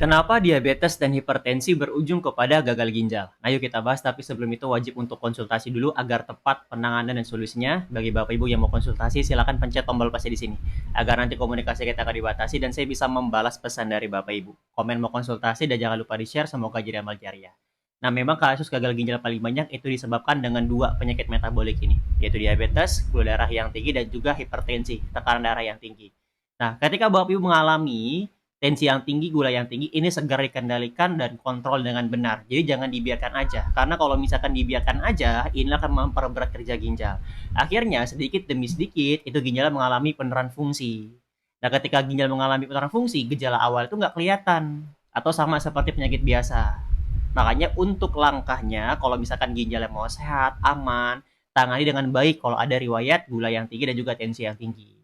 Kenapa diabetes dan hipertensi berujung kepada gagal ginjal? Nah, yuk kita bahas, tapi sebelum itu wajib untuk konsultasi dulu agar tepat penanganan dan solusinya. Bagi Bapak Ibu yang mau konsultasi, silakan pencet tombol pasti di sini agar nanti komunikasi kita akan dibatasi dan saya bisa membalas pesan dari Bapak Ibu. Komen mau konsultasi dan jangan lupa di-share, semoga jadi amal jariah. Nah, memang kasus gagal ginjal paling banyak itu disebabkan dengan dua penyakit metabolik ini, yaitu diabetes, gula darah yang tinggi, dan juga hipertensi, tekanan darah yang tinggi. Nah, ketika Bapak Ibu mengalami tensi yang tinggi, gula yang tinggi, ini segera dikendalikan dan kontrol dengan benar. Jadi jangan dibiarkan aja, karena kalau misalkan dibiarkan aja, ini akan memperberat kerja ginjal. Akhirnya sedikit demi sedikit itu ginjal mengalami penurunan fungsi. Nah, ketika ginjal mengalami penurunan fungsi, gejala awal itu nggak kelihatan atau sama seperti penyakit biasa. Makanya untuk langkahnya, kalau misalkan ginjalnya mau sehat, aman, tangani dengan baik kalau ada riwayat gula yang tinggi dan juga tensi yang tinggi.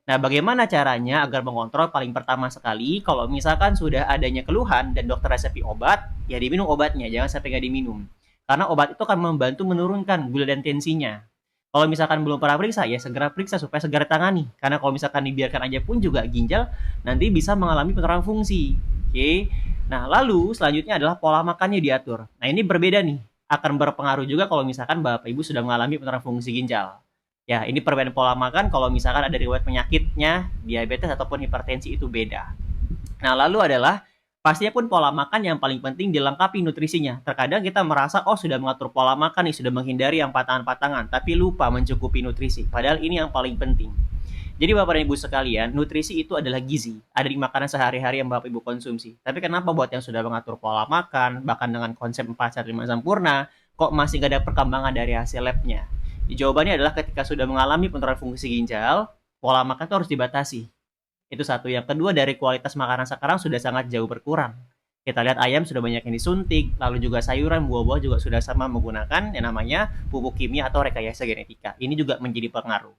Nah, bagaimana caranya agar mengontrol? Paling pertama sekali, kalau misalkan sudah adanya keluhan dan dokter resepi obat, ya diminum obatnya, jangan sampai nggak diminum. Karena obat itu akan membantu menurunkan gula dan tensinya. Kalau misalkan belum pernah periksa, ya segera periksa supaya segera tangani. Karena kalau misalkan dibiarkan aja pun juga ginjal nanti bisa mengalami penurunan fungsi. Oke. Nah, lalu selanjutnya adalah pola makannya diatur. Nah, ini berbeda nih. Akan berpengaruh juga kalau misalkan Bapak Ibu sudah mengalami penurunan fungsi ginjal. Ya, ini perbedaan pola makan kalau misalkan ada riwayat penyakitnya, diabetes ataupun hipertensi itu beda. Nah, lalu adalah pastinya pun pola makan yang paling penting dilengkapi nutrisinya. Terkadang kita merasa, oh sudah mengatur pola makan nih, sudah menghindari yang patangan-patangan, tapi lupa mencukupi nutrisi. Padahal ini yang paling penting. Jadi Bapak dan Ibu sekalian, nutrisi itu adalah gizi. Ada di makanan sehari-hari yang Bapak Ibu konsumsi. Tapi kenapa buat yang sudah mengatur pola makan, bahkan dengan konsep 4 sehat 5 sempurna, kok masih gak ada perkembangan dari hasil labnya? Jawabannya adalah ketika sudah mengalami penurunan fungsi ginjal, pola makan itu harus dibatasi. Itu satu. Yang kedua, dari kualitas makanan sekarang sudah sangat jauh berkurang. Kita lihat ayam sudah banyak yang disuntik, lalu juga sayuran, buah-buah juga sudah sama menggunakan yang namanya pupuk kimia atau rekayasa genetika. Ini juga menjadi pengaruh.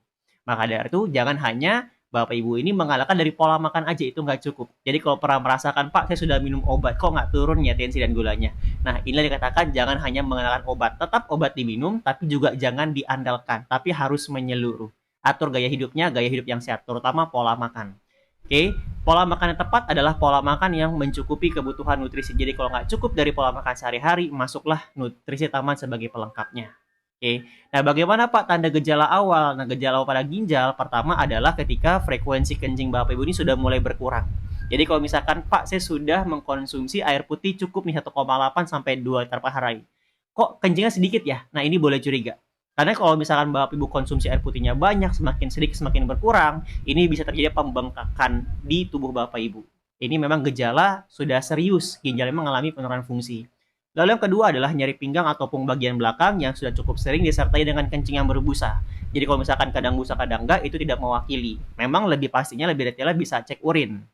Maka dari itu, jangan hanya Bapak Ibu ini mengalahkan dari pola makan aja, itu nggak cukup. Jadi kalau pernah merasakan, Pak, saya sudah minum obat, kok nggak turun ya tensi dan gulanya? Nah, inilah dikatakan jangan hanya mengandalkan obat. Tetap obat diminum, tapi juga jangan diandalkan. Tapi harus menyeluruh. Atur gaya hidupnya, gaya hidup yang sehat, terutama pola makan. Oke, pola makan yang tepat adalah pola makan yang mencukupi kebutuhan nutrisi. Jadi kalau nggak cukup dari pola makan sehari-hari, masuklah nutrisi tambahan sebagai pelengkapnya. Oke, nah bagaimana Pak tanda gejala awal? Nah, gejala awal pada ginjal pertama adalah ketika frekuensi kencing Bapak Ibu ini sudah mulai berkurang. Jadi kalau misalkan Pak, saya sudah mengkonsumsi air putih cukup nih 1,8 sampai 2 liter per hari. Kok kencingnya sedikit ya? Nah, ini boleh curiga. Karena kalau misalkan Bapak Ibu konsumsi air putihnya banyak, semakin sedikit semakin berkurang, ini bisa terjadi pembengkakan di tubuh Bapak Ibu. Ini memang gejala sudah serius, ginjalnya mengalami penurunan fungsi. Lalu yang kedua adalah nyeri pinggang ataupun bagian belakang yang sudah cukup sering disertai dengan kencing yang berbusa. Jadi kalau misalkan kadang busa kadang enggak, itu tidak mewakili. Memang lebih pastinya, lebih detailnya bisa cek urin.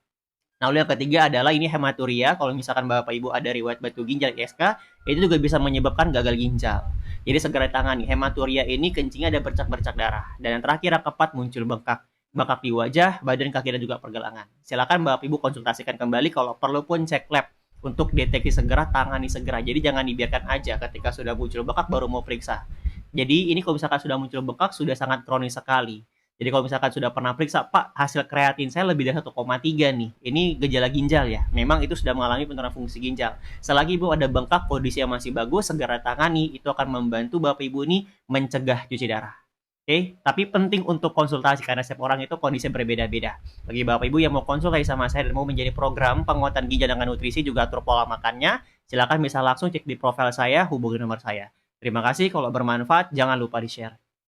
Lalu yang ketiga adalah ini hematuria. Kalau misalkan Bapak Ibu ada riwayat batu ginjal ISK, itu juga bisa menyebabkan gagal ginjal. Jadi segera tangani. Hematuria ini kencingnya ada bercak-bercak darah. Dan yang terakhir yang keempat muncul bengkak. Bengkak di wajah, badan, kaki, dan juga pergelangan. Silakan Bapak Ibu konsultasikan kembali, kalau perlu pun cek lab untuk deteksi segera, tangani segera. Jadi jangan dibiarkan aja ketika sudah muncul bengkak baru mau periksa. Jadi ini kalau misalkan sudah muncul bengkak sudah sangat kronis sekali. Jadi kalau misalkan sudah pernah periksa, Pak, hasil kreatin saya lebih dari 1,3 nih. Ini gejala ginjal ya. Memang itu sudah mengalami penurunan fungsi ginjal. Selagi Ibu ada bengkak, kondisi yang masih bagus, segera tangani. Itu akan membantu Bapak Ibu ini mencegah cuci darah. Oke, tapi penting untuk konsultasi karena setiap orang itu kondisi berbeda-beda. Bagi Bapak Ibu yang mau konsultasi sama saya dan mau menjadi program penguatan ginjal dengan nutrisi juga atur pola makannya, silakan bisa langsung cek di profil saya, hubungi nomor saya. Terima kasih, kalau bermanfaat jangan lupa di-share.